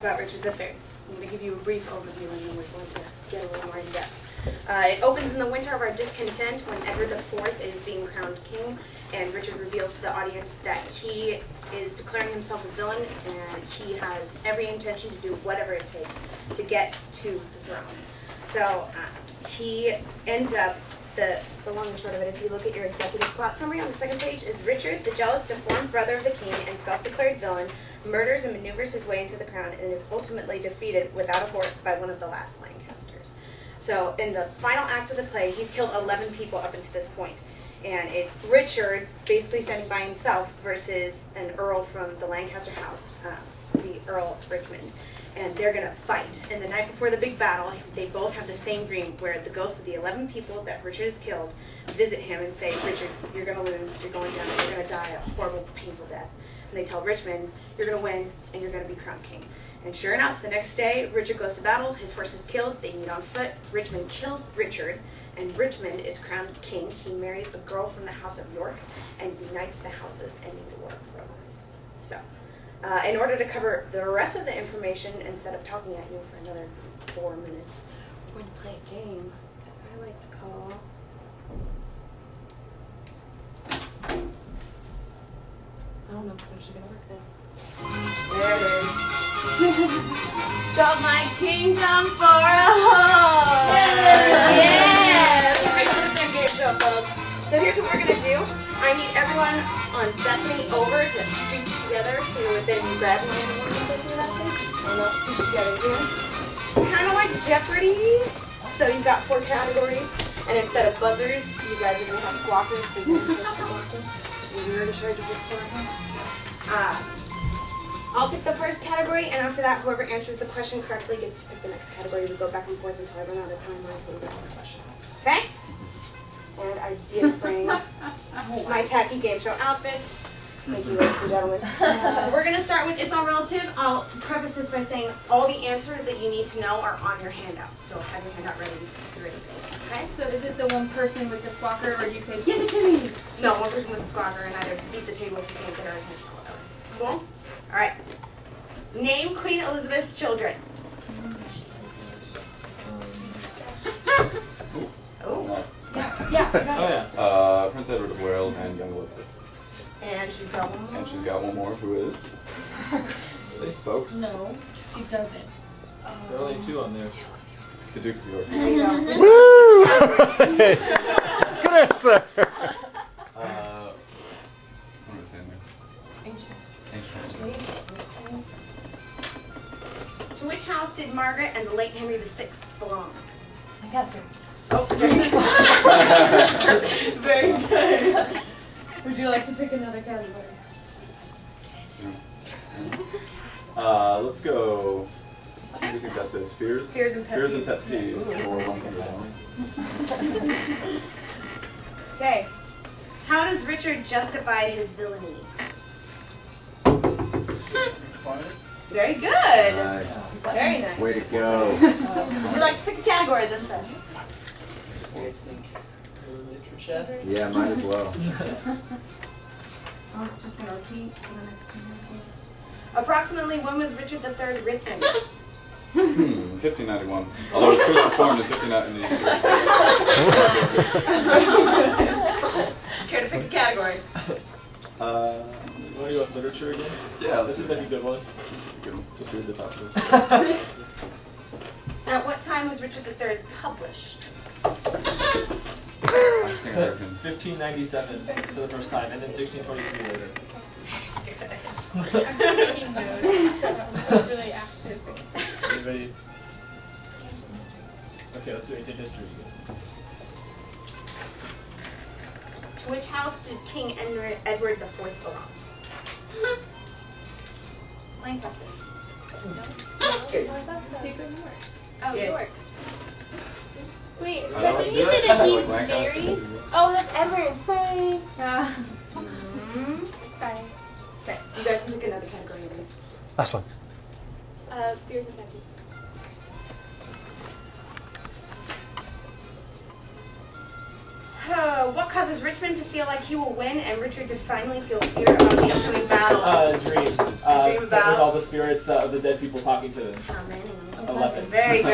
About Richard III. I'm going to give you a brief overview and then we're going to get a little more in depth. It opens in the winter of our discontent when Edward IV is being crowned king, and Richard reveals to the audience that he is declaring himself a villain and he has every intention to do whatever it takes to get to the throne. So he ends up, the long and short of it, if you look at your executive plot summary on the second page, is Richard, the jealous, deformed brother of the king and self-declared villain, murders and maneuvers his way into the crown and is ultimately defeated without a horse by one of the last Lancasters. So in the final act of the play, he's killed 11 people up until this point. And it's Richard basically standing by himself versus an earl from the Lancaster house. It's the Earl of Richmond. And they're going to fight. And the night before the big battle, they both have the same dream where the ghosts of the 11 people that Richard has killed visit him and say, Richard, you're going to lose, you're going down, you're going to die a horrible, painful death. And they tell Richmond, you're going to win, and you're going to be crowned king. And sure enough, the next day, Richard goes to battle, his horse is killed, they meet on foot, Richmond kills Richard, and Richmond is crowned king. He marries a girl from the House of York and unites the houses, ending the War of the Roses. So, in order to cover the rest of the information, instead of talking at you for another 4 minutes, we're going to play a game that I like to call... I don't know if it's actually going to work then. There it is. Drop my kingdom for a hole! Yeah! So Richard's their game show, folks. So here's what we're going to do. I need everyone on Bethany over to scooch together so you're within grab line and we're going to do that thing. And they'll scooch together here. Kind of like Jeopardy! So you've got 4 categories, and instead of buzzers, you guys are going to have squawkers, so you're going to have squawkers. You're in charge of this one. I'll pick the first category, and after that, whoever answers the question correctly gets to pick the next category. We go back and forth until I run out of time until we get all the questions. Okay? And I did bring my tacky game show outfit. Thank you, ladies and gentlemen. We're going to start with It's All Relative. I'll preface this by saying all the answers that you need to know are on your handout. So have your handout ready to read this. Okay? So is it the one person with the squawker, or you say, give it to me? No, one person with the squawker, and either beat the table if you can't get our attention or whatever. Cool? Alright. Name Queen Elizabeth's children. Oh. Yeah. Prince Edward of Wales and young Elizabeth. And she's got one more. And she's got one more, who is... Really, folks? No, she doesn't. There are only 2 on there. The Duke of York. There you go. Woo! Good answer! What am I saying there? Ancient. To which house did Margaret and the late Henry VI belong? Lancaster. Oh, very good. Very good. Would you like to pick another category? Let's go... What do you think that says? Fears? Fears and pet Fears and peeves. pet peeves. Or 100. Okay. How does Richard justify his villainy? Very good. Nice. Very nice. Way to go. Would you like to pick a category this time? Literature? Yeah, might as well. Oh, it's just going to repeat for the next 2 minutes. Approximately when was Richard III written? 1591. Although it was performed in 1591. Care to pick a category? What do you want, literature again? Yeah, This is like a good one. Good one. Just read the top of it. At what time was Richard III published? I think I reckon. 1597 for the first time, and then 1623 later. I'm just taking notes, so I'm really active. Anybody? Okay, let's do ancient history. To which house did King Edward IV belong? Lancaster. Good. Oh, Yeah. York. Wait, I don't didn't do you that. say that I he like Lancaster. married? Oh, that's Edward. Sorry. Sorry. Okay, you guys can pick another category, please. Last one. Fears and pet peeves. What causes Richmond to feel like he will win and Richard to finally feel fear about the upcoming battle? Dream. Dream about? With all the spirits of the dead people talking to them. How many? 11. Very good.